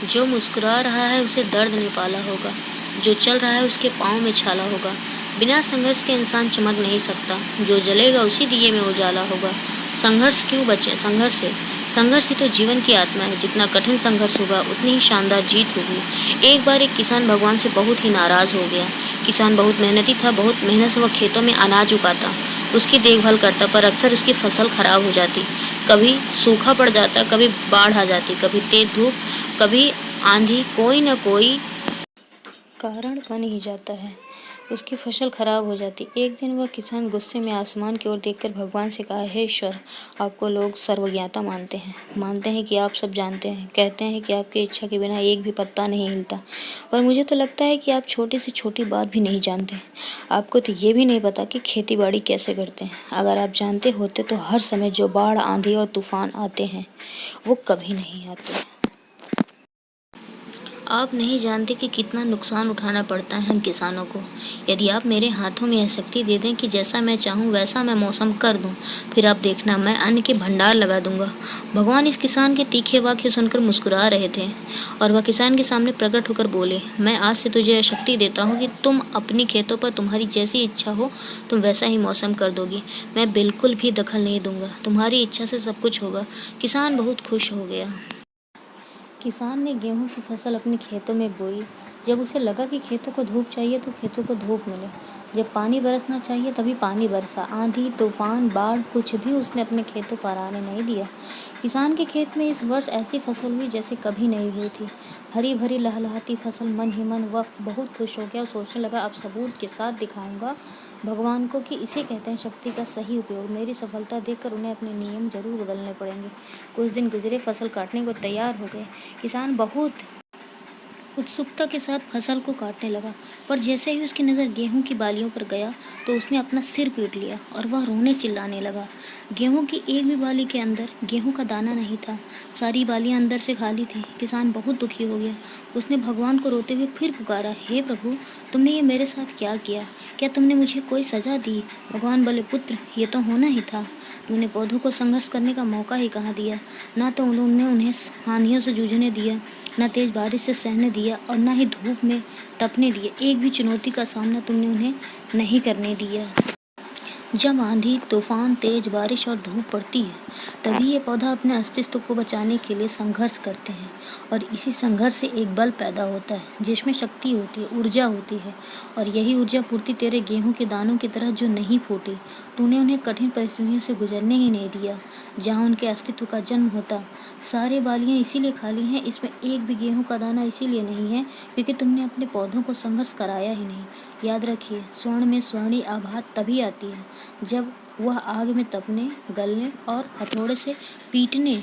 जो मुस्कुरा रहा है उसे दर्द ने पाला होगा, जो चल रहा है उसके पाँव में छाला होगा। बिना संघर्ष के इंसान चमक नहीं सकता, जो जलेगा उसी दिए में उजाला होगा। संघर्ष क्यों बचे? संघर्ष से। संघर्ष ही तो जीवन की आत्मा है। जितना कठिन संघर्ष होगा उतनी ही शानदार जीत होगी। एक बार एक किसान भगवान से बहुत ही नाराज हो गया। किसान बहुत मेहनती था, बहुत मेहनत से वह खेतों में अनाज उगाता, उसकी देखभाल करता, पर अक्सर उसकी फसल खराब हो जाती। कभी सूखा पड़ जाता, कभी बाढ़ आ जाती, कभी तेज धूप, कभी आंधी, कोई न कोई कारण बन ही जाता है, उसकी फसल खराब हो जाती। एक दिन वह किसान गुस्से में आसमान की ओर देखकर भगवान से कहा, हे ईश्वर, आपको लोग सर्वज्ञाता मानते हैं कि आप सब जानते हैं, कहते हैं कि आपकी इच्छा के बिना एक भी पत्ता नहीं हिलता, और मुझे तो लगता है कि आप छोटी से छोटी बात भी नहीं जानते। आपको तो ये भी नहीं पता कि खेती बाड़ी कैसे करते हैं। अगर आप जानते होते तो हर समय जो बाढ़, आंधी और तूफान आते हैं वो कभी नहीं आते। आप नहीं जानते कि कितना नुकसान उठाना पड़ता है हम किसानों को। यदि आप मेरे हाथों में यह शक्ति दे दें कि जैसा मैं चाहूँ वैसा मैं मौसम कर दूँ, फिर आप देखना, मैं अन्न के भंडार लगा दूंगा। भगवान इस किसान के तीखे वाक्य सुनकर मुस्कुरा रहे थे, और वह किसान के सामने प्रकट होकर बोले, मैं आज से तुझे यह शक्ति देता हूँ कि तुम अपनी खेतों पर तुम्हारी जैसी इच्छा हो तुम वैसा ही मौसम कर दोगी। मैं बिल्कुल भी दखल नहीं दूंगा, तुम्हारी इच्छा से सब कुछ होगा। किसान बहुत खुश हो गया। किसान ने गेहूं की फसल अपने खेतों में बोई। जब उसे लगा कि खेतों को धूप चाहिए तो खेतों को धूप मिले, जब पानी बरसना चाहिए तभी पानी बरसा। आंधी, तूफान, बाढ़, कुछ भी उसने अपने खेतों पर आने नहीं दिया। किसान के खेत में इस वर्ष ऐसी फसल हुई जैसे कभी नहीं हुई थी। हरी भरी लहलहाती फसल। मन ही मन वह बहुत खुश हो गया और सोचने लगा, अब सबूत के साथ दिखाऊंगा भगवान को कि इसे कहते हैं शक्ति का सही उपयोग। मेरी सफलता देखकर उन्हें अपने नियम जरूर बदलने पड़ेंगे। कुछ दिन गुजरे, फसल काटने को तैयार हो गए। किसान बहुत उत्सुकता के साथ फसल को काटने लगा, पर जैसे ही उसकी नज़र गेहूं की बालियों पर गया तो उसने अपना सिर पीट लिया और वह रोने चिल्लाने लगा। गेहूं की एक भी बाली के अंदर गेहूं का दाना नहीं था, सारी बालियां अंदर से खाली थी। किसान बहुत दुखी हो गया। उसने भगवान को रोते हुए फिर पुकारा, हे प्रभु, तुमने ये मेरे साथ क्या किया? क्या तुमने मुझे कोई सजा दी? भगवान बोले, पुत्र, ये तो होना ही था। तुमने पौधों को संघर्ष करने का मौका ही कहाँ दिया? ना तो उन्होंने उन्हें हानियों से जूझने दिया, न तेज बारिश से सहने दिया, और न ही धूप में तपने दिए। एक भी चुनौती का सामना तुमने उन्हें नहीं करने दिया। जब आंधी, तूफान, तेज बारिश और धूप पड़ती है तभी ये पौधा अपने अस्तित्व को बचाने के लिए संघर्ष करते हैं, और इसी संघर्ष से एक बल पैदा होता है जिसमें शक्ति होती है, ऊर्जा होती है। और यही ऊर्जा पूर्ति तेरे गेहूं के दानों की तरह जो नहीं फूटी। तूने उन्हें कठिन परिस्थितियों से गुजरने ही नहीं दिया जहाँ उनके अस्तित्व का जन्म होता। सारे बालियाँ इसीलिए खाली हैं, इसमें एक भी गेहूं का दाना इसीलिए नहीं है क्योंकि तुमने अपने पौधों को संघर्ष कराया ही नहीं। याद रखिए, स्वर्ण में स्वर्णीय आभा तभी आती है जब वह आग में तपने, गलने और हथौड़े से पीटने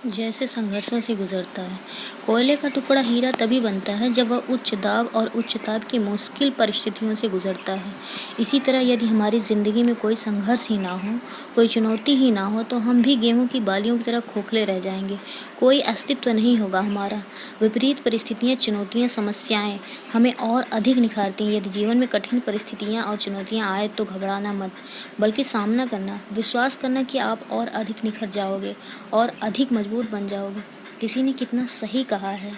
जैसे संघर्षों से गुजरता है। कोयले का टुकड़ा हीरा तभी बनता है जब वह उच्च दाब और उच्च ताप की मुश्किल परिस्थितियों से गुजरता है। इसी तरह यदि हमारी ज़िंदगी में कोई संघर्ष ही ना हो, कोई चुनौती ही ना हो, तो हम भी गेहूं की बालियों की तरह खोखले रह जाएंगे। कोई अस्तित्व नहीं होगा हमारा। विपरीत परिस्थितियाँ, चुनौतियाँ, समस्याएँ हमें और अधिक निखारती हैं। यदि जीवन में कठिन परिस्थितियाँ और चुनौतियाँ आए तो घबराना मत, बल्कि सामना करना, विश्वास करना कि आप और अधिक निखर जाओगे और अधिक मजबूत बन जाओगे। किसी ने कितना सही कहा है,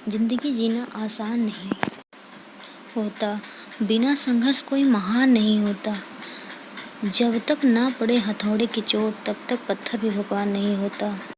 जिंदगी जीना आसान नहीं होता, बिना संघर्ष कोई महान नहीं होता। जब तक ना पड़े हथौड़े की चोट तब तक पत्थर भी भगवान नहीं होता।